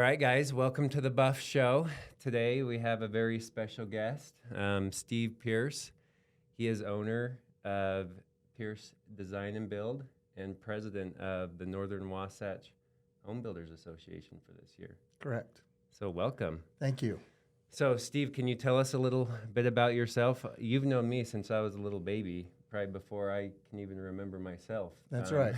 All right, guys, welcome to the Buff Show. Today we have a very special guest, Steve Pierce. He is owner of Pierce Design and Build and president of the Northern Wasatch Home Builders Association for this year. Correct. So welcome. Thank you. So Steve, can you tell us a little bit about yourself? You've known me since I was a little baby, probably before I can even remember myself. That's right.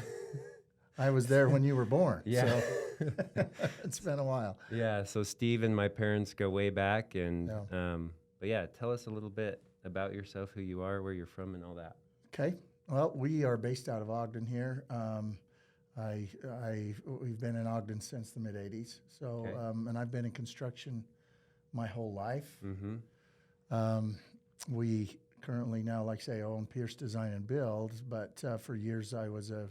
I was there when you were born. Yeah. So it's been a while. Yeah, so Steve and my parents go way back, and Yeah. but yeah, tell us a little bit about yourself, who you are, where you're from, and all that. Okay. Well, we are based out of Ogden here. We've been in Ogden since the mid '80s. So, Okay. and I've been in construction my whole life. Mm-hmm. We currently now, like I say, own Pierce Design and Build, but for years I was a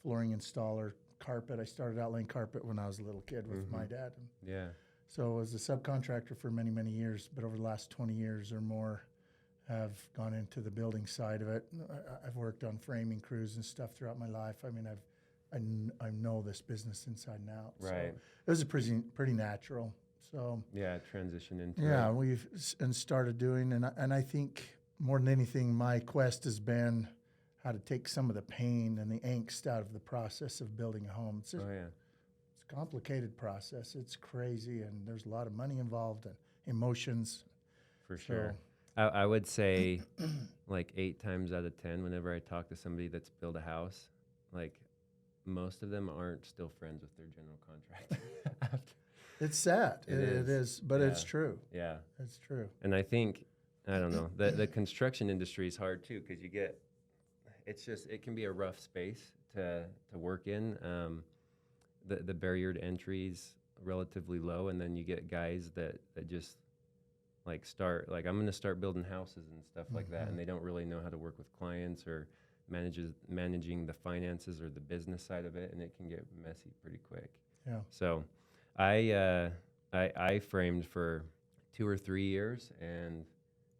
flooring installer, carpet. I started out laying carpet when I was a little kid with my dad. And Yeah. so I was a subcontractor for many, many years, but over the last 20 years or more, have gone into the building side of it. I've worked on framing crews and stuff throughout my life. I mean, I know this business inside and out. So Right. it was a pretty natural. So Yeah, transition into yeah, it. we've started doing, and I think more than anything, my quest has been how to take some of the pain and the angst out of the process of building a home. It's Oh yeah. it's a complicated process. It's crazy, and there's a lot of money involved and emotions. For So- sure. I would say like 8 times out of 10, whenever I talk to somebody that's built a house, like most of them aren't still friends with their general contractor. It's sad. It It is, but it's Yeah. true. Yeah. It's true. And I think, I don't know, the construction industry is hard too, because it can be a rough space to work in. The barrier to entry is relatively low, and then you get guys that just I'm going to start building houses and stuff like that, and they don't really know how to work with clients or managing the finances or the business side of it, and it can get messy pretty quick. Yeah. So I framed for 2 or 3 years, and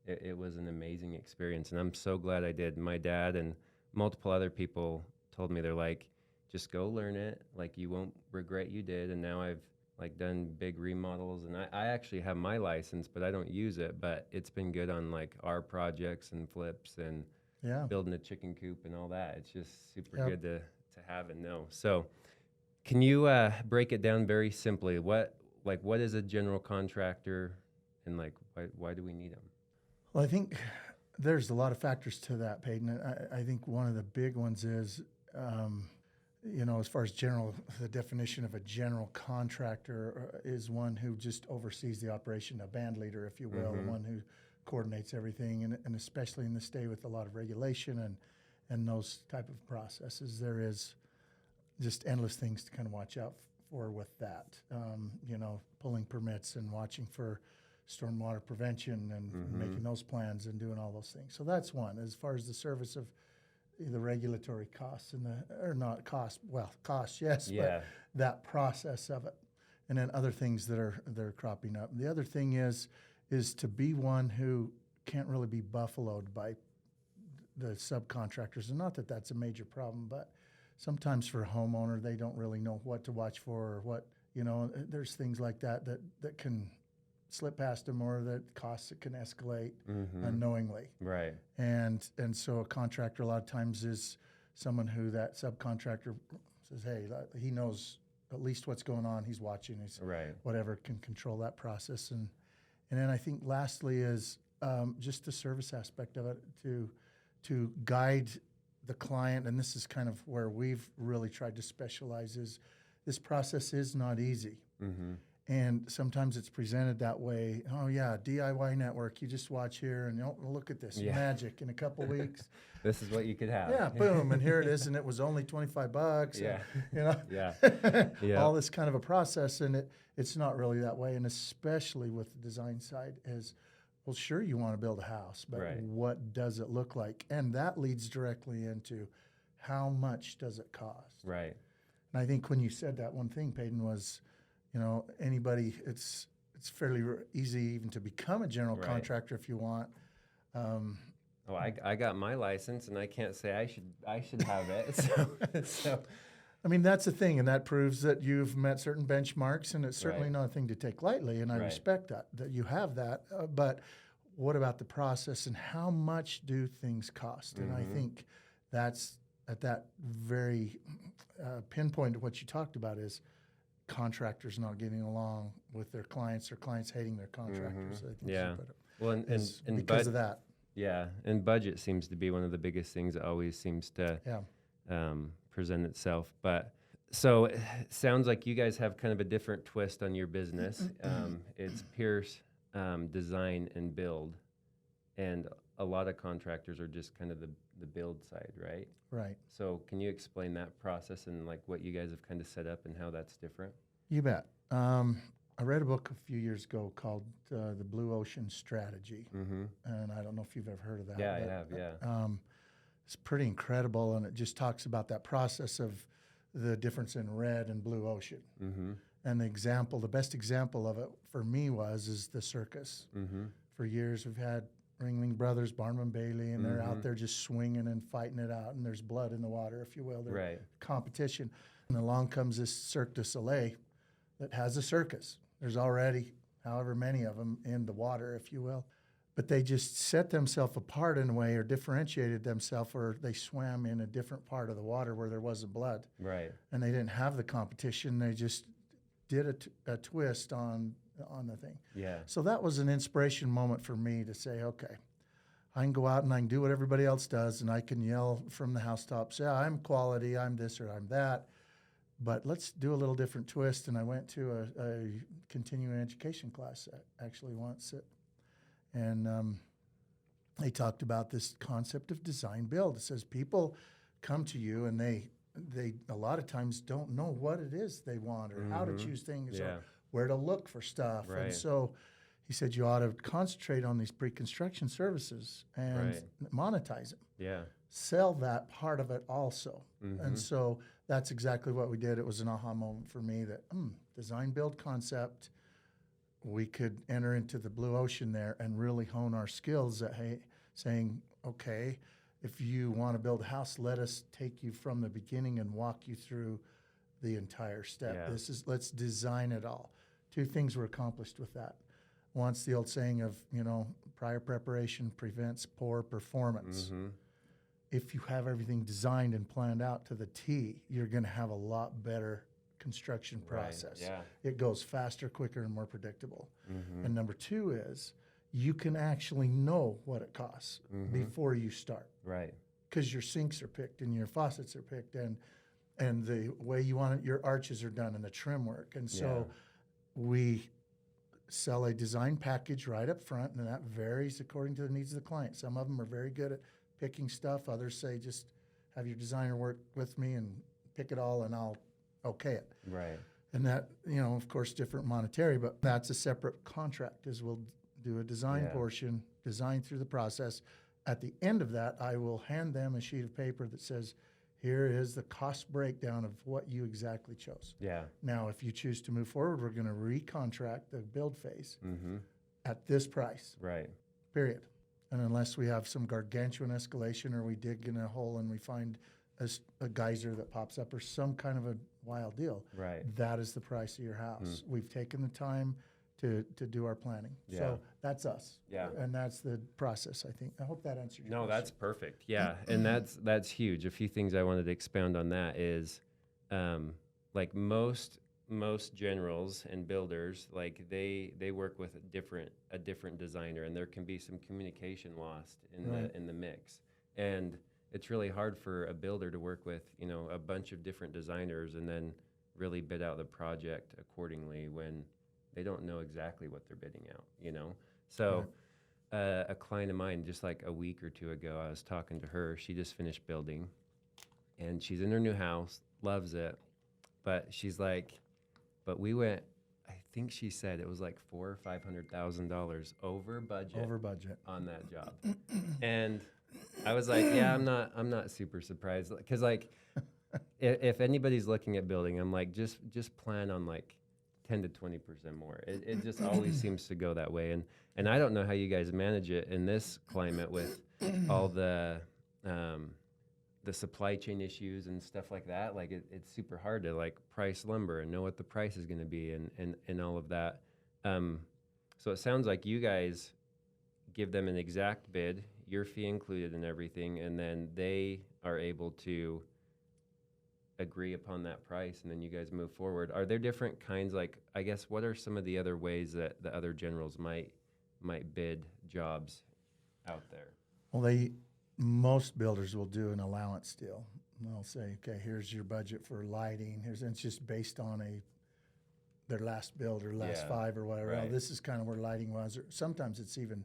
it was an amazing experience, and I'm so glad I did. My dad and multiple other people told me, they're like, just go learn it, like you won't regret you did. And now I've like done big remodels, and I actually have my license, but I don't use it, but it's been good on like our projects and flips and Yeah. building a chicken coop and all that. It's just super Yep. good to have and know. So can you break it down very simply? What is a general contractor, and like why do we need them? Well, I think there's a lot of factors to that, Peyton. I think one of the big ones is, as far as the definition of a general contractor is one who just oversees the operation, a band leader, if you will, the one who coordinates everything, and especially in this day with a lot of regulation and those type of processes, there is just endless things to kind of watch out for with that. Pulling permits and watching for stormwater prevention and making those plans and doing all those things. So that's one. As far as the service of the regulatory costs costs, yes, Yeah. but that process of it, and then other things that are cropping up. The other thing is to be one who can't really be buffaloed by the subcontractors, and not that that's a major problem, but sometimes for a homeowner, they don't really know what to watch for, or what, there's things like that can slip past them, or that costs that can escalate unknowingly. Right. And so a contractor a lot of times is someone who that subcontractor says, hey, he knows at least what's going on. He's watching. He's Right. whatever, can control that process. And then I think lastly is just the service aspect of it, to guide the client. And this is kind of where we've really tried to specialize, is this process is not easy. Mm-hmm. And sometimes it's presented that way. Oh yeah, DIY network. You just watch here and look at this magic in a couple weeks. This is what you could have. Yeah, boom, and here it is, and it was only $25. Yeah. And, Yeah. Yeah. all this kind of a process, and it's not really that way. And especially with the design side, is, well, sure, you want to build a house, but Right. what does it look like? And that leads directly into how much does it cost? Right. And I think when you said that, one thing, Peyton, was, anybody, it's fairly easy even to become a general Right. contractor if you want. Oh, I got my license, and I can't say I should have it. So I mean, that's the thing, and that proves that you've met certain benchmarks, and it's certainly Right. not a thing to take lightly, and I Right. respect that you have that. But what about the process, and how much do things cost? And I think that's at that very pinpoint of what you talked about is contractors not getting along with their clients or clients hating their contractors. I think Yeah. you put it. Well, and Is and because of that. yeah, and budget seems to be one of the biggest things that always seems to Yeah. present itself. But so it sounds like you guys have kind of a different twist on your business. It's Pierce design and build, and a lot of contractors are just kind of the build side, right? Right. So can you explain that process and like what you guys have kind of set up and how that's different? You bet. I read a book a few years ago called The Blue Ocean Strategy, and I don't know if you've ever heard of that. Yeah, I but, have. Yeah. It's pretty incredible, and it just talks about that process of the difference in red and blue ocean. And the best example of it for me is the circus. For years, we've had Ringling Brothers, Barnum and Bailey, and they're out there just swinging and fighting it out, and there's blood in the water, if you will. They're Right. competition. And along comes this Cirque du Soleil that has a circus. There's already however many of them in the water, if you will. But they just set themselves apart in a way or differentiated themselves, or they swam in a different part of the water where there wasn't blood. Right. And they didn't have the competition. They just did a twist on the thing. Yeah. So that was an inspiration moment for me to say, okay, I can go out and I can do what everybody else does, and I can yell from the housetops, yeah, I'm quality, I'm this or I'm that, but let's do a little different twist. And I went to a continuing education class actually once, and they talked about this concept of design build. It says people come to you and they a lot of times don't know what it is they want or how to choose things Yeah. or where to look for stuff. Right. And so he said you ought to concentrate on these pre-construction services and monetize them. Yeah. Sell that part of it also. And so that's exactly what we did. It was an aha moment for me that design build concept, we could enter into the blue ocean there and really hone our skills at saying, okay, if you want to build a house, let us take you from the beginning and walk you through the entire step. Yeah. Let's design it all. Two things were accomplished with that. Once the old saying of, prior preparation prevents poor performance. If you have everything designed and planned out to the T, you're going to have a lot better construction process. Yeah. It goes faster, quicker, and more predictable. And number two is you can actually know what it costs before you start, Right. because your sinks are picked and your faucets are picked and the way you want it, your arches are done and the trim work. And so we sell a design package right up front, and that varies according to the needs of the client. Some of them are very good at picking stuff. Others say, just have your designer work with me and pick it all and I'll okay it. Right. And that, of course, different monetary, but that's a separate contract, is we'll do a design portion, design through the process. At the end of that, I will hand them a sheet of paper that says, here is the cost breakdown of what you exactly chose. Yeah. Now, if you choose to move forward, we're going to recontract the build phase at this price, Right. period. And unless we have some gargantuan escalation or we dig in a hole and we find a geyser that pops up or some kind of a wild deal, Right. that is the price of your house. We've taken the time to do our planning. Yeah. So that's us. Yeah. And that's the process, I think. I hope that answered your No, question. that's perfect. Yeah, and that's huge. A few things I wanted to expound on that is, like most generals and builders, like they work with a different designer, and there can be some communication lost in the mix, and it's really hard for a builder to work with a bunch of different designers and then really bid out the project accordingly when they don't know exactly what they're bidding out. So. A client of mine, just like a week or two ago, I was talking to her. She just finished building, and she's in her new house, loves it, but she's like, but we went. I think she said it was like $400,000 or $500,000 over budget on that job, and I was like, yeah, I'm not super surprised, because like, if anybody's looking at building, I'm like, just plan on like 10 to 20% more. It just always seems to go that way. And I don't know how you guys manage it in this climate with all the the supply chain issues and stuff like that, like it's super hard to like price lumber and know what the price is going to be and all of that. So it sounds like you guys give them an exact bid, your fee included and everything, and then they are able to agree upon that price, and then you guys move forward. Are there different kinds, like, I guess, what are some of the other ways that the other generals might bid jobs out there? Well, most builders will do an allowance deal. They'll say, okay, here's your budget for lighting. And it's just based on their last build or last 5 or whatever. Right. Oh, this is kind of where lighting was. Or sometimes it's even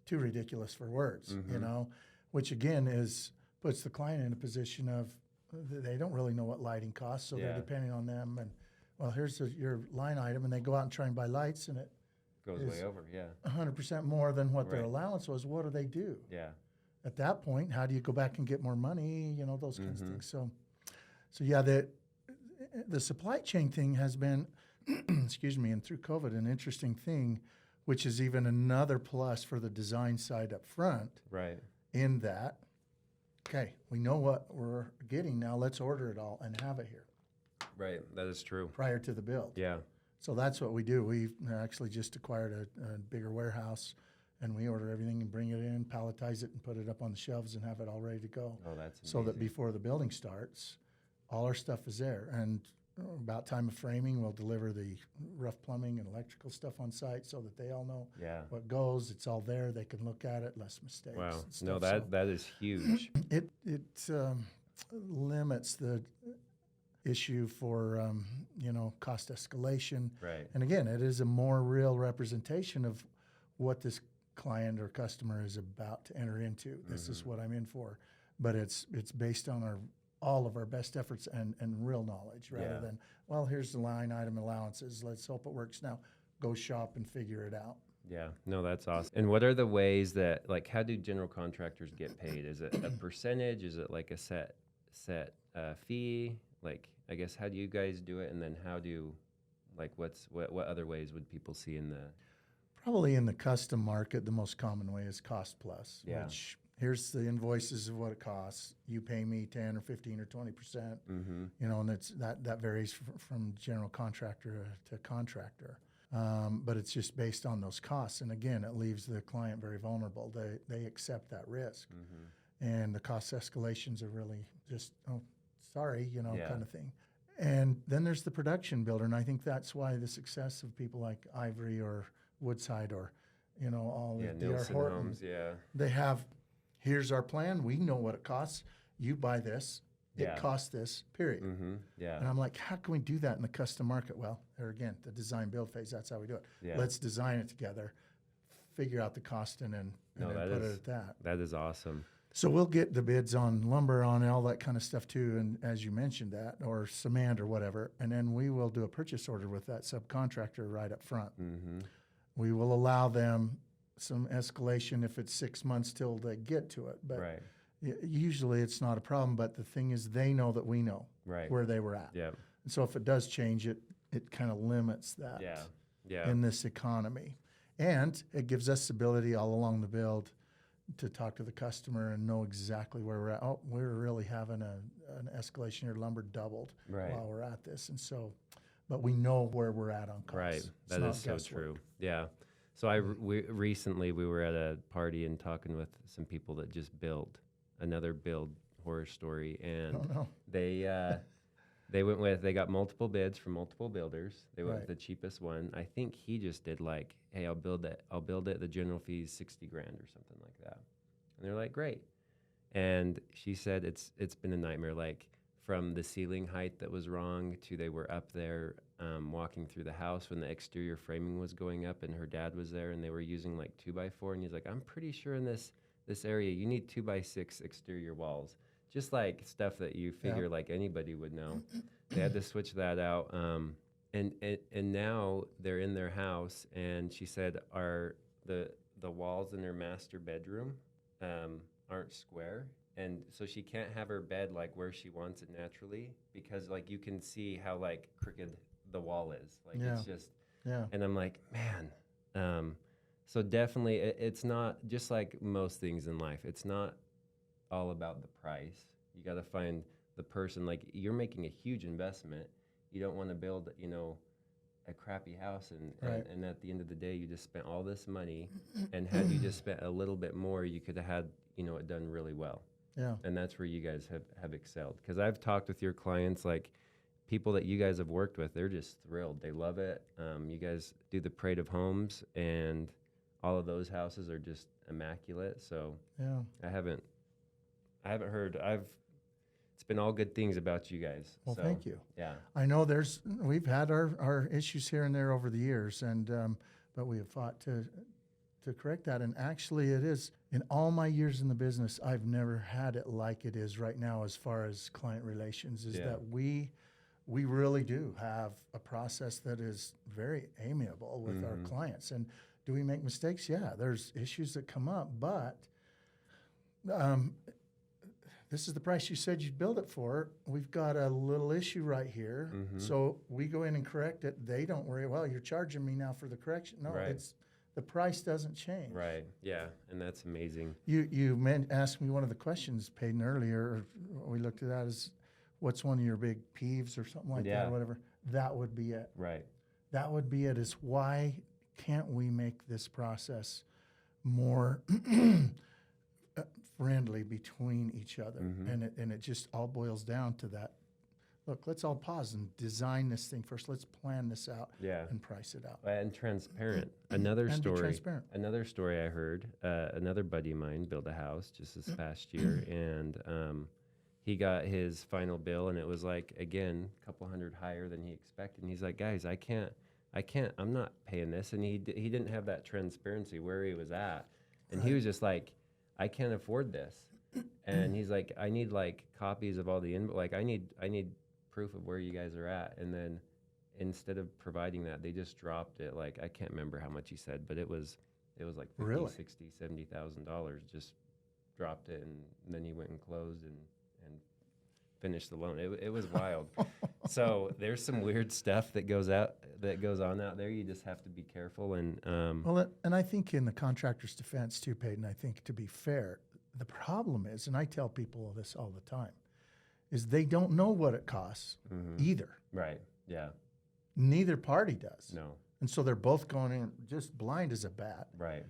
too ridiculous for words, you know, which again puts the client in a position of they don't really know what lighting costs, so they're depending on them. And well, here's your line item, and they go out and try and buy lights, and it goes way over, 100% more than what their allowance was. What do they do? Yeah. At that point, how do you go back and get more money? You know, those kinds of things. So yeah, the supply chain thing has been, excuse me, and through COVID, an interesting thing, which is even another plus for the design side up front. Right. In that, okay, we know what we're getting now. Let's order it all and have it here. Right. That is true. Prior to the build. Yeah. So that's what we do. We've actually just acquired a bigger warehouse, and we order everything and bring it in, palletize it, and put it up on the shelves and have it all ready to go. Oh, that's amazing. So that before the building starts, all our stuff is there. And about time of framing, we'll deliver the rough plumbing and electrical stuff on site so that they all know what goes. It's all there. They can look at it, less mistakes. Wow. And stuff. No, that is huge. It limits the issue for cost escalation. Right. And again, it is a more real representation of what this client or customer is about to enter into. This is what I'm in for. But it's based on all of our best efforts and real knowledge rather than, well, here's the line item allowances. Let's hope it works now. Go shop and figure it out. Yeah, no, that's awesome. And what are the ways that, like, how do general contractors get paid? Is it a percentage? Is it like a set fee? Like, I guess, how do you guys do it? And then how do, like, what other ways would people see in the... Probably in the custom market, the most common way is cost plus, which here's the invoices of what it costs. You pay me 10 or 15 or 20%, you know, and that varies from general contractor to contractor. But it's just based on those costs. And again, it leaves the client very vulnerable. They accept that risk. And the cost escalations are really just, oh, sorry, you know, kind of thing. And then there's the production builder. And I think that's why the success of people like Ivory or Woodside or, you know, all the Nielsen Horton, Homes, they have, here's our plan. We know what it costs. You buy this. It costs this, period. And I'm like, how can we do that in the custom market? Well, there again, the design build phase, that's how we do it. Let's design it together, figure out the cost, and then put it at that. That is awesome. So we'll get the bids on lumber, on all that kind of stuff too, and as you mentioned that, or cement or whatever, and then we will do a purchase order with that subcontractor right up front. We will allow them some escalation if it's 6 months till they get to it, but usually it's not a problem. But the thing is, they know that we know where they were at. And so if it does change, it kind of limits that in this economy. And it gives us the ability all along the build to talk to the customer and know exactly where we're at. Oh, we're really having an escalation here. Lumber doubled while we're at this. And so, but we know where we're at on costs. Right. That is so true. Yeah. So recently we were at a party and talking with some people that just built another build horror story. And they got multiple bids from multiple builders. They went with the cheapest one. I think he just did like, hey, I'll build it. The general fee is $60,000 or something like that. And they're like, great. And she said it's been a nightmare. Like from the ceiling height that was wrong to they were up there walking through the house when the exterior framing was going up, and her dad was there, and they were using like 2x4. And he's like, I'm pretty sure in this area you need 2x6 exterior walls. Just like stuff that you figure like anybody would know. They had to switch that out. And now they're in their house, and she said the walls in their master bedroom aren't square. And so she can't have her bed like where she wants it naturally, because like you can see how like crooked the wall is. Like it's just, and I'm like, man. So definitely it's not, just like most things in life, it's not all about the price. You got to find the person. Like, you're making a huge investment. You don't want to build, a crappy house, Right. and at the end of the day, you just spent all this money, and had you just spent a little bit more, you could have had, it done really well. Yeah. And that's where you guys have excelled. Because I've talked with your clients, like people that you guys have worked with, they're just thrilled. They love it. You guys do the parade of homes, and all of those houses are just immaculate. So Yeah. I haven't heard. It's been all good things about you guys. Well, So, thank you. Yeah. I know we've had our issues here and there over the years, and but we have fought to correct that. And actually, it is, in all my years in the business, I've never had it like it is right now as far as client relations. Is Yeah. that we really do have a process that is very amiable with our clients. And do we make mistakes? Yeah, there's issues that come up, but this is the price you said you'd build it for. We've got a little issue right here. So we go in and correct it. They don't worry, well, you're charging me now for the correction. No, Right. the price doesn't change. Right. Yeah. And that's amazing. You asked me one of the questions, Payton, earlier. We looked at that as, what's one of your big peeves or something like that Yeah. or whatever. That would be it. Right. That would be it, is why can't we make this process more friendly between each other? And it just all boils down to that. Look, let's all pause and design this thing first. Let's plan this out Yeah. and price it out. And transparent. Another And be story. transparent. Another story I heard. Another buddy of mine built a house just this past year, and he got his final bill, and it was like, again, a couple hundred higher than he expected. And he's like, guys, I can't. I'm not paying this. And he didn't have that transparency where he was at, and he was just like, I can't afford this. And he's like, I need like copies of all the I need proof of where you guys are at. And then instead of providing that, they just dropped it. Like, I can't remember how much he said, but it was like 50, Really? $60,000, $70,000. Just dropped it, and then he went and closed and finished the loan. It was wild. So there's some weird stuff that goes on out there. You just have to be careful. And Well, and I think in the contractor's defense too, Payton, I think, to be fair, the problem is, and I tell people this all the time, is they don't know what it costs either. Right. Yeah. Neither party does. No. And so they're both going in just blind as a bat. Right.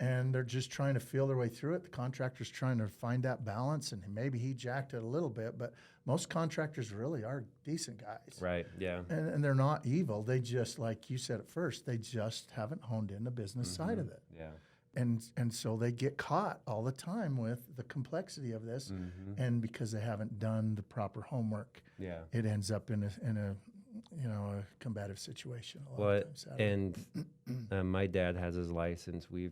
And they're just trying to feel their way through it. The contractor's trying to find that balance, and maybe he jacked it a little bit, but most contractors really are decent guys. Right. Yeah. And they're not evil. They just, like you said at first, they just haven't honed in the business side of it. Yeah. And so they get caught all the time with the complexity of this, and because they haven't done the proper homework, Yeah. it ends up in a combative situation a lot Well, of times. and my dad has his license. We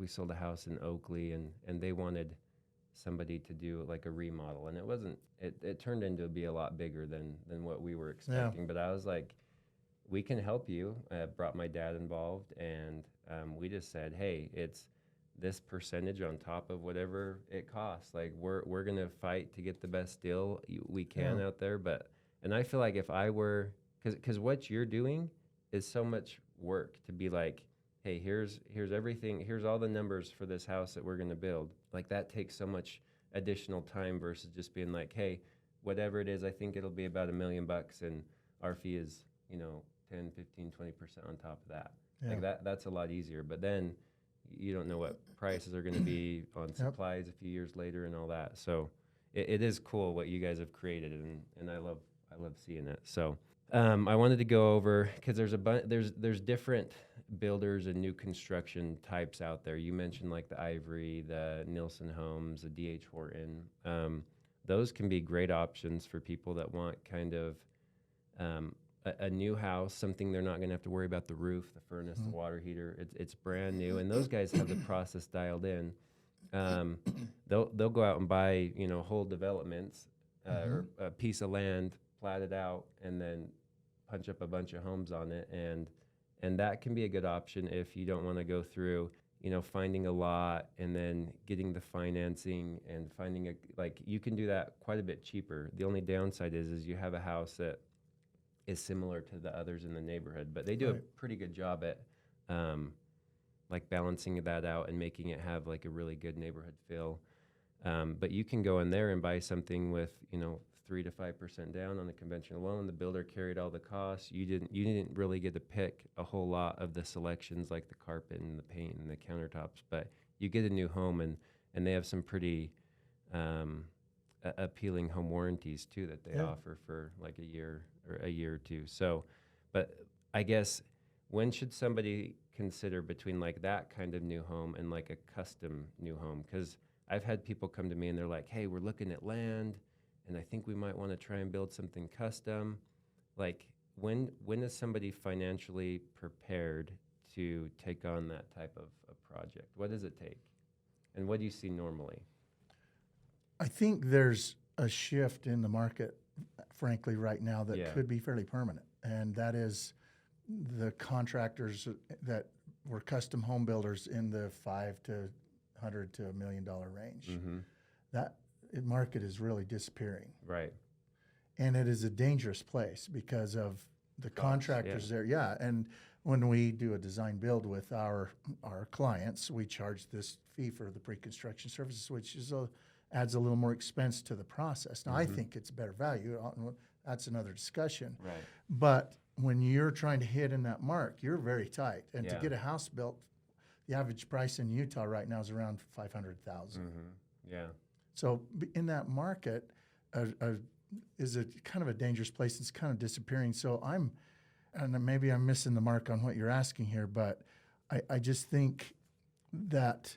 sold a house in Oakley, and they wanted somebody to do like a remodel, and it turned into be a lot bigger than what we were expecting. But I was like, we can help you. Brought my dad involved, and we just said, hey, it's this percentage on top of whatever it costs. Like, we're gonna fight to get the best deal we can out there. And I feel like if I were, because what you're doing is so much work to be like, hey, here's everything, here's all the numbers for this house that we're going to build. Like, that takes so much additional time versus just being like, hey, whatever it is, I think it'll be about $1 million, and our fee is, 10, 15, 20% on top of that. Yeah. Like that's a lot easier. But then you don't know what prices are going to be on supplies a few years later and all that. So it is cool what you guys have created, and I love seeing it. So I wanted to go over, because there's different builders and new construction types out there. You mentioned like the Ivory, the Nielsen Homes, the D.H. Horton. Those can be great options for people that want kind of a new house, something they're not going to have to worry about the roof, the furnace, the water heater. It's brand new, and those guys have the process dialed in. They'll go out and buy whole developments, or a piece of land, plat it out, and then punch up a bunch of homes on it, and that can be a good option if you don't want to go through finding a lot and then getting the financing and finding you can do that quite a bit cheaper. The only downside is you have a house that is similar to the others in the neighborhood, but they do a pretty good job at balancing that out and making it have like a really good neighborhood feel. But you can go in there and buy something with, 3 to 5% down on a conventional loan. The builder carried all the costs. You didn't really get to pick a whole lot of the selections like the carpet and the paint and the countertops, but you get a new home and they have some pretty appealing home warranties too that they offer for like a year or two. So, but I guess when should somebody consider between like that kind of new home and like a custom new home? Because I've had people come to me and they're like, hey, we're looking at land and I think we might want to try and build something custom. Like when is somebody financially prepared to take on that type of a project? What does it take? And what do you see normally? I think there's a shift in the market, frankly, right now that could be fairly permanent, and that is the contractors that were custom home builders in the $5 to $100 to $1 million range. Mm-hmm. That market is really disappearing, Right. and it is a dangerous place because of the contractors there. Yeah, and when we do a design build with our clients, we charge this fee for the pre-construction services, which is adds a little more expense to the process. Now, I think it's a better value. That's another discussion. Right. But when you're trying to hit in that mark, you're very tight. And to get a house built, the average price in Utah right now is around $500,000. Yeah. So in that market is a kind of a dangerous place. It's kind of disappearing. So and maybe I'm missing the mark on what you're asking here, but I just think that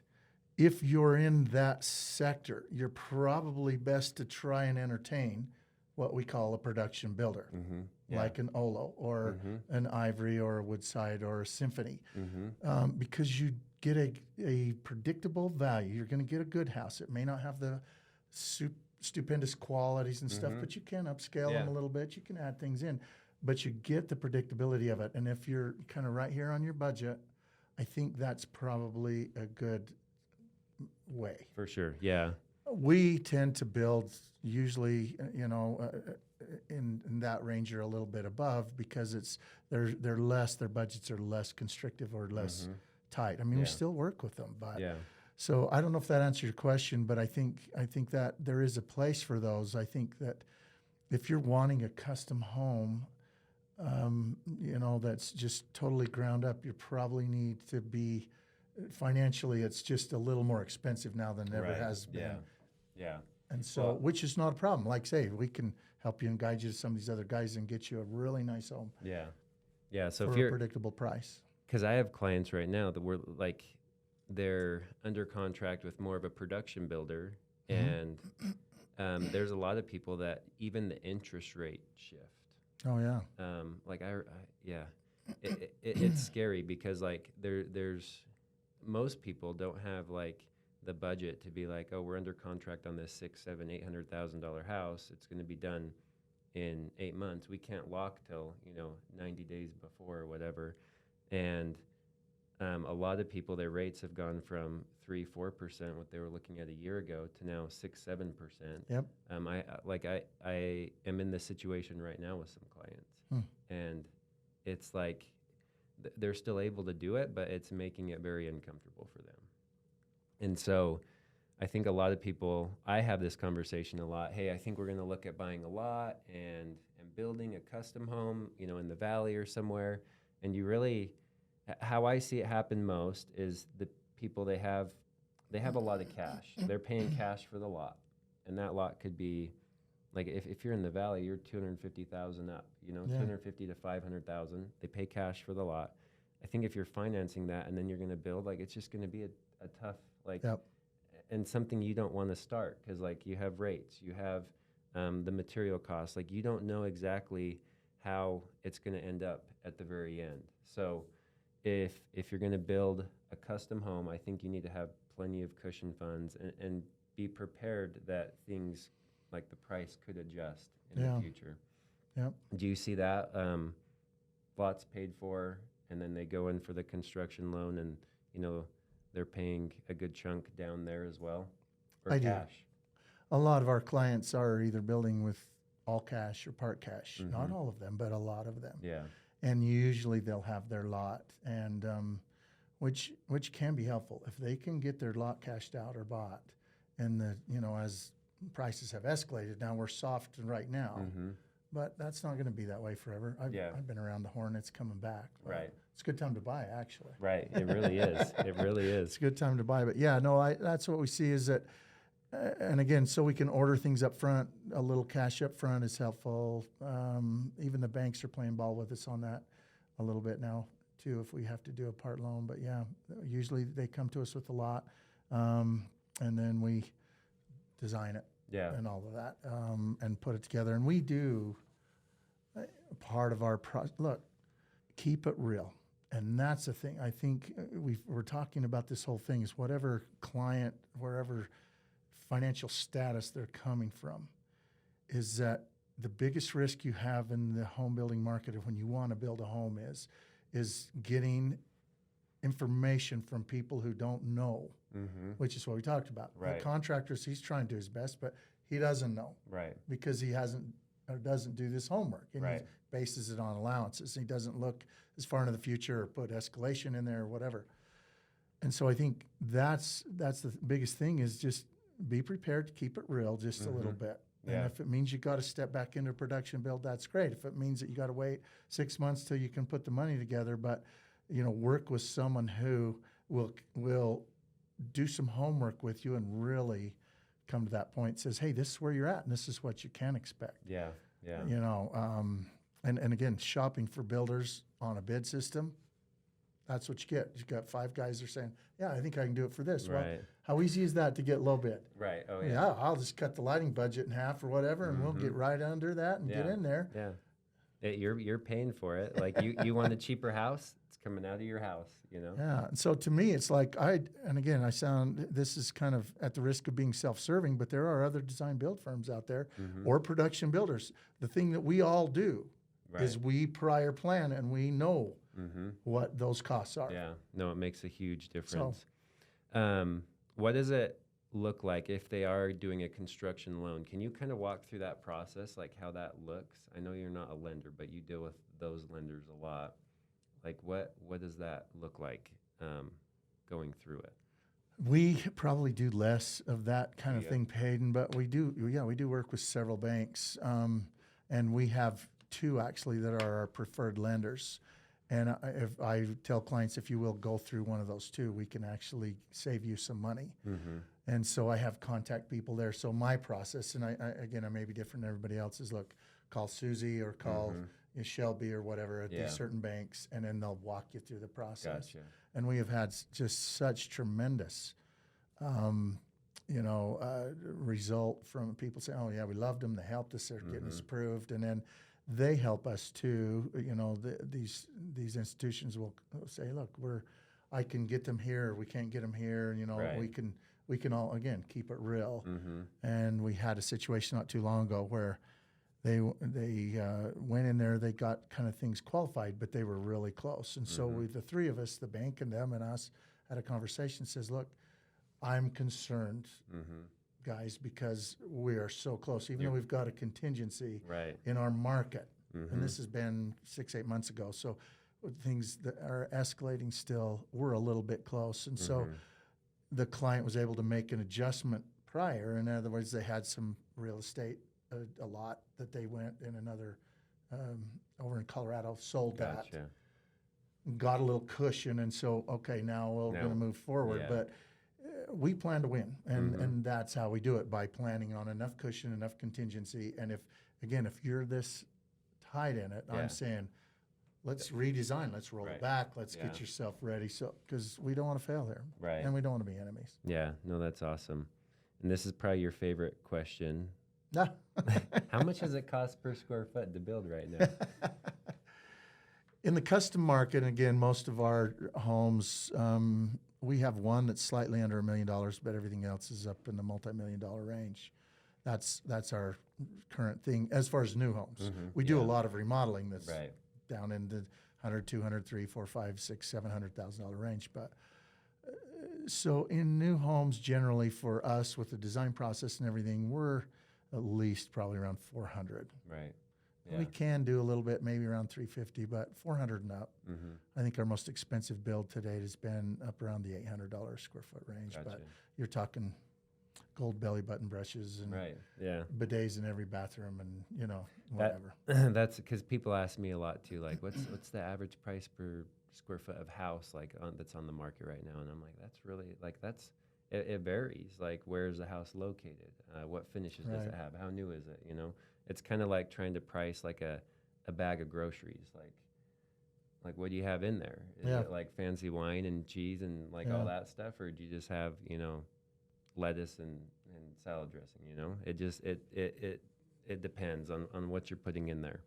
if you're in that sector, you're probably best to try and entertain what we call a production builder, like an Olo or an Ivory or a Woodside or a Symphony, because you get a predictable value. You're going to get a good house. It may not have the stupendous qualities and stuff, but you can upscale them a little bit. You can add things in, but you get the predictability of it. And if you're kind of right here on your budget, I think that's probably a good way. For sure, yeah. We tend to build usually, in that range or a little bit above because their budgets are less constrictive or less tight. I mean, we still work with them, but so I don't know if that answers your question, but I think that there is a place for those. I think that if you're wanting a custom home, that's just totally ground up, you probably need to be. Financially, it's just a little more expensive now than it ever has been. Yeah. And so, which is not a problem. Like, say, we can help you and guide you to some of these other guys and get you a really nice home. Yeah. So for if you're a predictable price. Because I have clients right now that they're under contract with more of a production builder, and there's a lot of people that even the interest rate shift. Oh yeah. It's scary because there's. Most people don't have the budget to be like, oh, we're under contract on this $600,000-$800,000 house. It's going to be done in 8 months. We can't lock till 90 days before or whatever. And a lot of people, their rates have gone from 3-4%, what they were looking at a year ago, to now 6-7%. Yep. I am in this situation right now with some clients, and it's like. They're still able to do it, but it's making it very uncomfortable for them. And so I think a lot of people, I have this conversation a lot. Hey, I think we're going to look at buying a lot and building a custom home, in the valley or somewhere. And you really, how I see it happen most is the people they have a lot of cash. They're paying cash for the lot. And that lot could be, if you're in the valley, you're $250,000 up, 250 to 500,000. They pay cash for the lot. I think if you're financing that and then you're going to build, it's just going to be a tough, and something you don't want to start because you have rates, you have the material costs, you don't know exactly how it's going to end up at the very end. So if you're going to build a custom home, I think you need to have plenty of cushion funds and be prepared that things like the price could adjust in the future. Yeah. Do you see that lots paid for, and then they go in for the construction loan, and they're paying a good chunk down there as well, or I cash? Do. A lot of our clients are either building with all cash or part cash. Not all of them, but a lot of them. Yeah. And usually they'll have their lot, and which can be helpful if they can get their lot cashed out or bought. and as prices have escalated, now we're soft right now. Mm-hmm. But that's not going to be that way forever. I've been around the horn. It's coming back. Right. It's a good time to buy, actually. Right. It really is. It really is. It's a good time to buy. But yeah, no, that's what we see is that, and again, so we can order things up front. A little cash up front is helpful. Even the banks are playing ball with us on that a little bit now, too, if we have to do a part loan. But yeah, usually they come to us with a lot, and then we design it. Yeah. And all of that, and put it together. And we do part of our look, keep it real. And that's the thing. I think we're talking about this whole thing is whatever client, wherever financial status they're coming from, is that the biggest risk you have in the home building market when you want to build a home is getting information from people who don't know, which is what we talked about. Right. The contractors, he's trying to do his best, but he doesn't know. Right. Because he hasn't or doesn't do this homework. And Right. he bases it on allowances. He doesn't look as far into the future or put escalation in there or whatever. And so I think that's the biggest thing is just be prepared to keep it real just a little bit. Yeah. And if it means you got to step back into production build, that's great. If it means that you got to wait 6 months till you can put the money together, but work with someone who will do some homework with you and really come to that point, says, hey, this is where you're at and this is what you can expect. Yeah. Yeah. And again, shopping for builders on a bid system, that's what you get. You've got 5 guys that are saying, yeah, I think I can do it for this. Right. Well, how easy is that to get low bid? Right. Oh, yeah. Yeah, I'll just cut the lighting budget in half or whatever, and we'll get right under that and get in there. Yeah. You're paying for it. Like you want a cheaper house, it's coming out of your house, Yeah, and so to me, it's like this is kind of at the risk of being self-serving, but there are other design build firms out there or production builders. The thing that we all do is we prior plan and we know what those costs are. Yeah, no, it makes a huge difference. So, what does it look like if they are doing a construction loan? Can you kind of walk through that process, like how that looks? I know you're not a lender, but you deal with those lenders a lot. Like what does that look like going through it? We probably do less of that kind of thing, Payton, but we do work with several banks, and we have 2 actually that are our preferred lenders. And if I tell clients, if you will go through one of those 2, we can actually save you some money. And so I have contact people there. So my process, and I may be different than everybody else, is look, call Susie or call Shelby or whatever at these certain banks, and then they'll walk you through the process. Gotcha. And we have had just such tremendous, result from people saying, oh yeah, we loved them, they helped us, they're getting us approved, and then they help us too. These institutions will say, look, I can get them here, or we can't get them here. We can all again keep it real. And we had a situation not too long ago where they went in there, they got kind of things qualified, but they were really close. And so the 3 of us, the bank and them and us, had a conversation. Says, look, I'm concerned, guys, because we are so close, even though we've got a contingency in our market. And this has been 6-8 months ago. So things that are escalating still, we're a little bit close. And so the client was able to make an adjustment prior. In other words, they had some real estate, a lot that they went in another, over in Colorado, sold that, got a little cushion. And so, okay, now we're going to move forward. Yeah. But we plan to win, and that's how we do it, by planning on enough cushion, enough contingency. And if you're this tight in it, I'm saying, let's redesign, let's roll it back, let's get yourself ready, because we don't want to fail here, and we don't want to be enemies. Yeah, no, that's awesome. And this is probably your favorite question. How much does it cost per square foot to build right now? In the custom market, again, most of our homes, we have one that's slightly under $1 million, but everything else is up in the multi-million-dollar range. That's our current thing as far as new homes. We do a lot of remodeling that's down in the $100,000, $200,000, $300,000, $400,000, $500,000, $600,000, $700,000 range. But so in new homes, generally for us with the design process and everything, we're at least probably around 400. Right. Yeah. We can do a little bit, maybe around 350, but 400 and up. I think our most expensive build to date has been up around the $800 square foot range. Gotcha. But you're talking gold belly button brushes and Right. Yeah. bidets in every bathroom and, you know, That, whatever. that's because people ask me a lot too, like, what's the average price per square foot of house like that's on the market right now? And I'm like, that's really like it varies. Like, where's the house located? What finishes does it Right. have? How new is it? You know, it's kind of like trying to price like a bag of groceries. Like what do you have in there? Is Yeah. it like fancy wine and cheese and like Yeah. all that stuff, or do you just have, you know, lettuce and salad dressing? You know, it depends on what you're putting in there.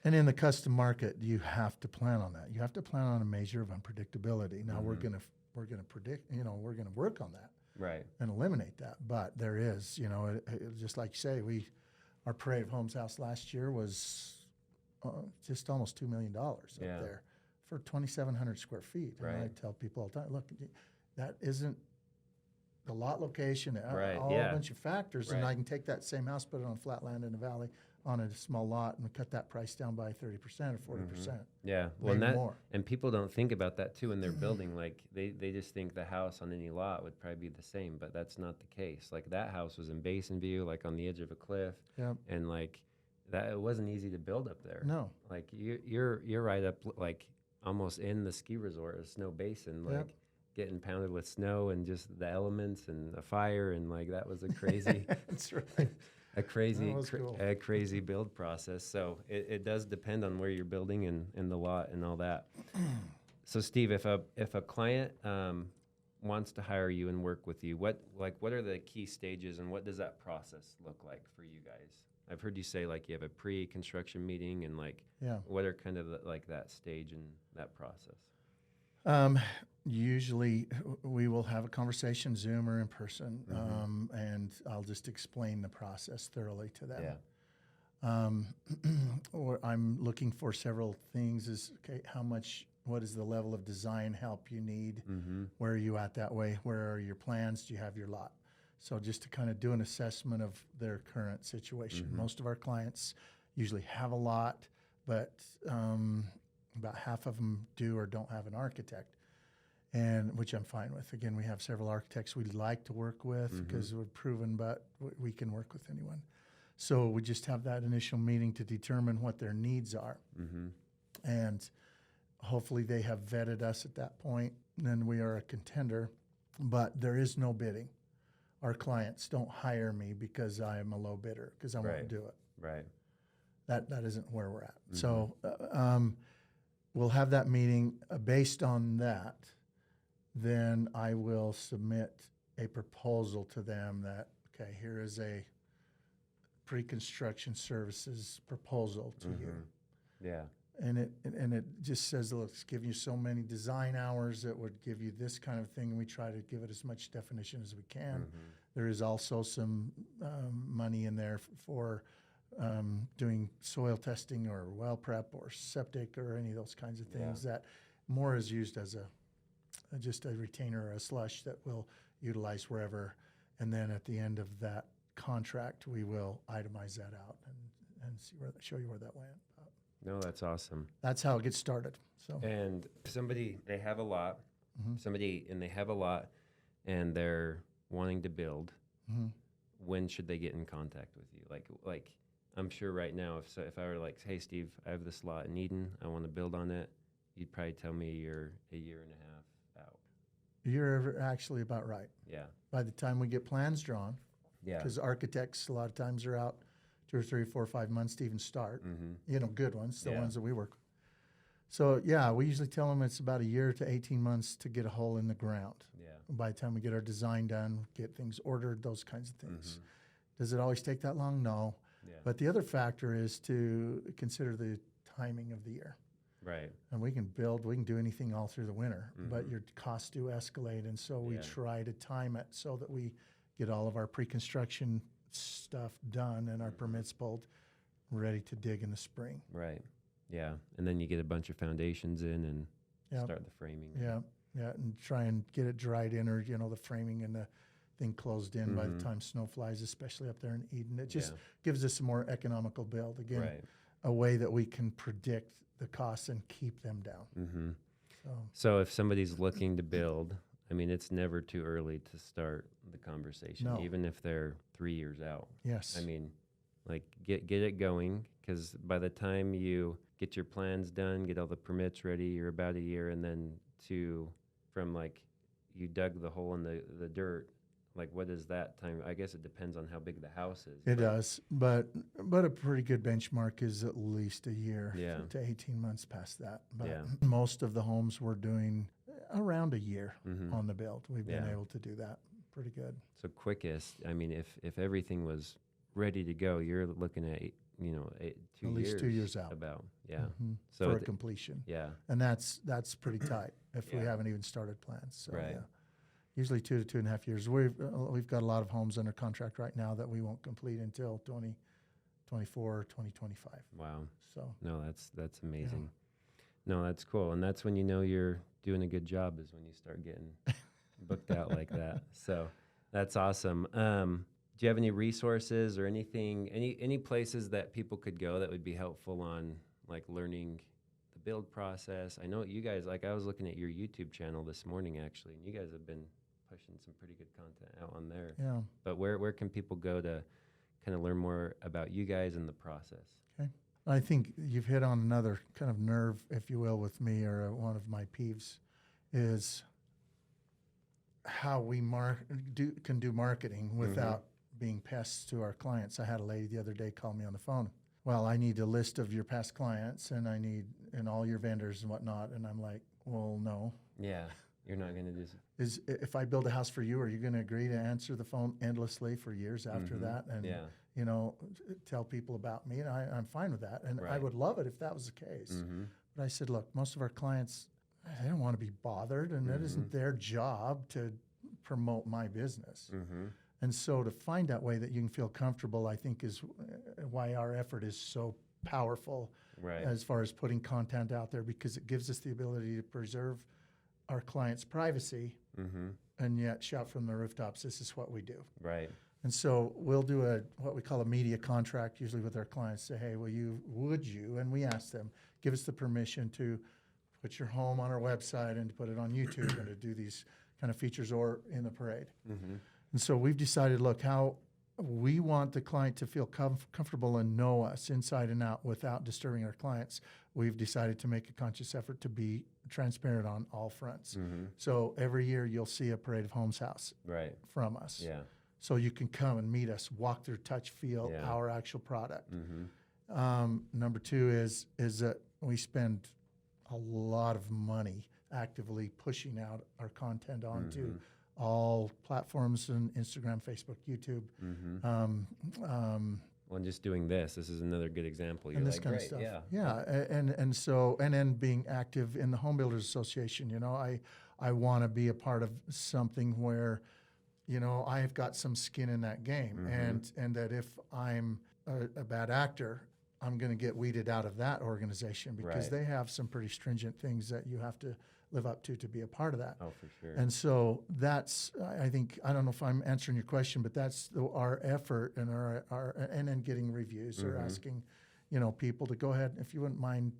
And in the custom market, you have to plan on that. You have to plan on a measure of unpredictability. Now we're Mhm. gonna predict, you know, we're gonna work on that Right. and eliminate that. But there is, you know, just like you say, our Parade of Homes house last year was just almost $2 million up Yeah. there for 2,700 square feet. And I Right. tell people all the time, look, that isn't the lot location, Right, all yeah. a bunch of factors, and Right. I can take that same house, put it on flat land in a valley on a small lot, and cut that price down by 30% or 40%, Yeah. Well, maybe more. and people don't think about that too when they're building. Like they just think the house on any lot would probably be the same, but that's not the case. Like that house was in basin view, like on the edge of a cliff, Yeah, and like that it wasn't easy to build up there. no, Like you're right up like almost in the ski resort, a snow basin, like Yep. getting pounded with snow and just the elements and a fire and like that was a crazy that's right. a crazy That was cool. a crazy build process. So it does depend on where you're building and the lot and all that. So Steve, if a client wants to hire you and work with you, what are the key stages and what does that process look like for you guys? I've heard you say like you have a pre-construction meeting and like Yeah. what are kind of like that stage and that process? Usually we will have a conversation, Zoom or in person, and I'll just explain the process thoroughly to them. Or I'm looking for several things is, okay, what is the level of design help you need? Mm-hmm. Where are you at that way? Where are your plans? Do you have your lot? So just to kind of do an assessment of their current situation. Most of our clients usually have a lot, but about half of them do or don't have an architect, and which I'm fine with. Again, we have several architects we'd like to work with because we're proven, but we can work with anyone. So we just have that initial meeting to determine what their needs are. And hopefully they have vetted us at that point, and then we are a contender, but there is no bidding. Our clients don't hire me because I am a low bidder, because I Right. won't do it. Right. That isn't where we're at. So we'll have that meeting. Based on that, then I will submit a proposal to them that, okay, here is a pre-construction services proposal to you. Yeah. And it just says, look, it's giving you so many design hours that would give you this kind of thing. We try to give it as much definition as we can. There is also some money in there for doing soil testing or well prep or septic or any of those kinds of things that more is used as just a retainer or a slush that we'll utilize wherever. And then at the end of that contract, we will itemize that out and show you where that went. No, that's awesome. That's how it gets started. So And they have a lot, they have a lot and they're wanting to build. When should they get in contact with you? Like I'm sure right now, if I were like, hey, Steve, I have this lot in Eden, I want to build on it, you'd probably tell me you're a year and a half out. you're actually about right. Yeah. By the time we get plans drawn, Yeah. because architects a lot of times are out 2 or 3, 4, 5 months to even start. You know, good ones, the ones that we work with. So yeah, we usually tell them it's about a year to 18 months to get a hole in the ground. Yeah. By the time we get our design done, get things ordered, those kinds of things. Does it always take that long? No. Yeah. But the other factor is to consider the timing of the year. Right. And we can do anything all through the winter, but your costs do escalate. And so we try to time it so that we get all of our pre-construction stuff done and our permits pulled, ready to dig in the spring. Right. Yeah. And then you get a bunch of foundations in and start the framing. Yeah, and try and get it dried in, or the framing and the thing closed in by the time snow flies, especially up there in Eden. It just gives us a more economical build. Again, a way that we can predict the costs and keep them down. So if somebody's looking to build, I mean, it's never too early to start the conversation, No. even if they're 3 years out. Yes. I mean, like get it going, because by the time you get your plans done, get all the permits ready, you're about a year, and then from like you dug the hole in the dirt. Like, what is that time? I guess it depends on how big the house is. It does, but a pretty good benchmark is at least a year Yeah. to 18 months past that. But Yeah. most of the homes we're doing around a year Mhm. on the build. We've been Yeah. able to do that pretty good. So quickest, I mean, if everything was ready to go, you're looking at 2 At least 2 years out. About, yeah. Mhm. So For a completion. yeah, And that's pretty tight if we Yeah. haven't even started plans. So, Right. yeah. Usually 2 to 2.5 years. We've got a lot of homes under contract right now that we won't complete until 2024, 2025. wow. So, No, that's amazing. No, that's cool, and that's when you know you're doing a good job, is when you start getting booked out like that. So that's awesome. Do you have any resources or anything, any places that people could go that would be helpful on like learning the build process? I know you guys, like I was looking at your YouTube channel this morning actually, and you guys have been pushing some pretty good content out on there. yeah. But where can people go to kind of learn more about you guys and the process? Okay. I think you've hit on another kind of nerve, if you will, with me, or one of my peeves is how we can do marketing without being pests to our clients. I had a lady the other day call me on the phone. Well, I need a list of your past clients and and all your vendors and whatnot. And I'm like, well, no. Yeah, you're not going to just... If I build a house for you, are you going to agree to answer the phone endlessly for years after that? And, Yeah. tell people about me? And I'm fine with that. And I Right. would love it if that was the case. Mm-hmm. But I said, look, most of our clients, they don't want to be bothered, and that isn't their job to promote my business. Mm-hmm. And so to find that way that you can feel comfortable, I think is why our effort is so powerful Right. as far as putting content out there, because it gives us the ability to preserve our clients' privacy Mm-hmm. and yet shout from the rooftops, this is what we do. Right. And so we'll do what we call a media contract, usually with our clients, say, hey, would you, and we ask them, give us the permission to put your home on our website and to put it on YouTube and to do these kind of features or in the parade. Mm-hmm. And so we've decided, look, how we want the client to feel comfortable and know us inside and out without disturbing our clients. We've decided to make a conscious effort to be transparent on all fronts. Mm-hmm. So every year you'll see a Parade of Homes house Right. from us. Yeah. So you can come and meet us, walk through, touch, feel Yeah. our actual product. Mm-hmm. Number two is that we spend a lot of money actively pushing out our content onto all platforms, and Instagram, Facebook, YouTube, Mm-hmm. Well, and just doing this is another good example. You're and this like, kind great, of stuff. yeah. And then being active in the Home Builders Association. I want to be a part of something where, I've got some skin in that game, and that if I'm a bad actor, I'm going to get weeded out of that organization because Right. they have some pretty stringent things that you have to live up to be a part of that. Oh, for sure. And so that's, I think, I don't know if I'm answering your question, but that's our effort and and then getting reviews or asking, people to go ahead, if you wouldn't mind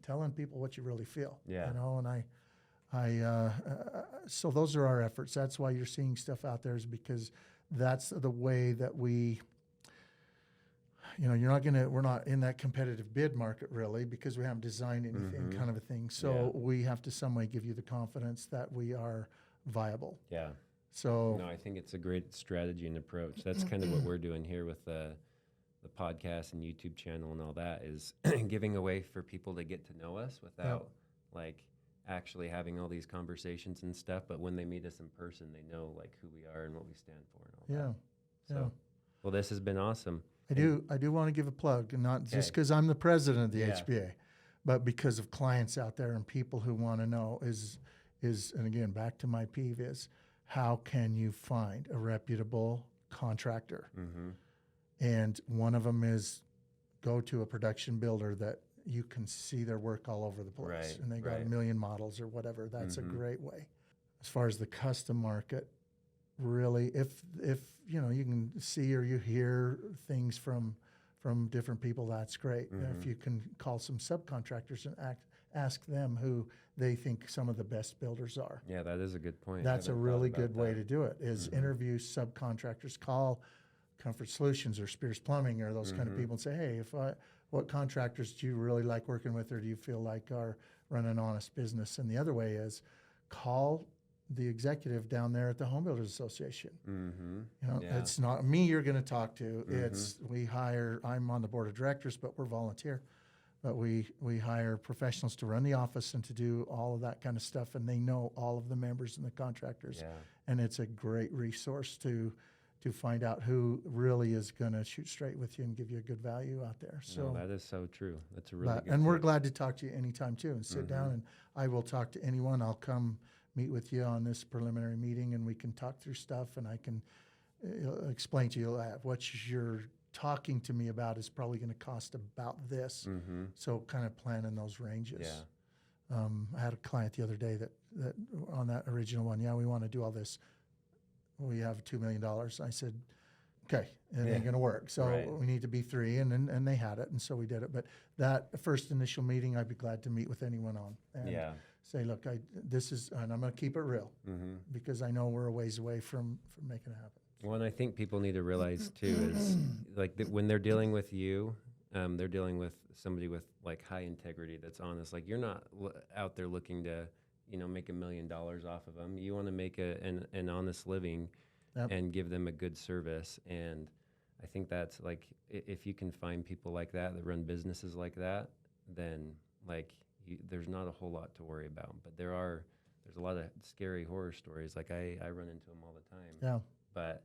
telling people what you really feel. Yeah. And so those are our efforts. That's why you're seeing stuff out there, is because that's the way that we, we're not in that competitive bid market really, because we haven't designed anything kind of a thing. So we have to some way give you the confidence that we are viable. Yeah. So No, I think it's a great strategy and approach. That's kind of what we're doing here with the podcast and YouTube channel and all that, is giving a way for people to get to know us without like actually having all these conversations and stuff. But when they meet us in person, they know like who we are and what we stand for and all that. So, well, this has been awesome. I do want to give a plug, and not just Okay. because I'm the president of the Yeah. HBA, but because of clients out there and people who want to know is, and again, back to my peeve is, how can you find a reputable contractor? Mm-hmm. And one of them is go to a production builder that you can see their work all over the place. Right, And they got a right. million models or whatever. That's a Mhm. great way. As far as the custom market, really, if you can see or you hear things from different people, that's great. Mhm. If you can call some subcontractors and ask them who they think some of the best builders are. Yeah, that is a good point. That's a Haven't thought really about good way that. to do it, is interview subcontractors, call Comfort Solutions or Spears Plumbing or those kind of people and say, hey, what contractors do you really like working with, or do you feel like are running an honest business? And the other way is call the executive down there at the Home Builders Association. You know, Yeah. it's not me you're going to talk to. It's I'm on the board of directors, but we're volunteer. But we hire professionals to run the office and to do all of that kind of stuff, and they know all of the members and the contractors. Yeah. And it's a great resource to find out who really is going to shoot straight with you and give you a good value out there. So No, that is so true. That's a really good and we're tip. glad to talk to you anytime too, and sit down, and I will talk to anyone. I'll come meet with you on this preliminary meeting, and we can talk through stuff, and I can explain to you what you're talking to me about is probably going to cost about this. So kind of plan in those ranges. Yeah. I had a client the other day that on that original one, yeah, we want to do all this. We have $2 million. I said, okay, it ain't going to work. So Right. we need to be 3, and they had it, and so we did it. But that first initial meeting, I'd be glad to meet with anyone on and Yeah. say, look, this is, and I'm going to keep it real because I know we're a ways away from making it happen. Well, and I think people need to realize too is like that when they're dealing with you, they're dealing with somebody with like high integrity that's honest. Like you're not out there looking to, make $1 million off of them. You want to make an honest living Yep. and give them a good service. And I think that's like if you can find people like that run businesses like that, then like there's not a whole lot to worry about. But there's a lot of scary horror stories. Like I run into them all the time. Yeah. But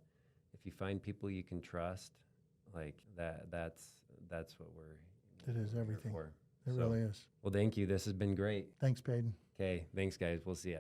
if you find people you can trust, like that's what It is we're here everything. for. It So, really is. Well, thank you. This has been great. Thanks, Peyton. Okay, thanks, guys. We'll see ya.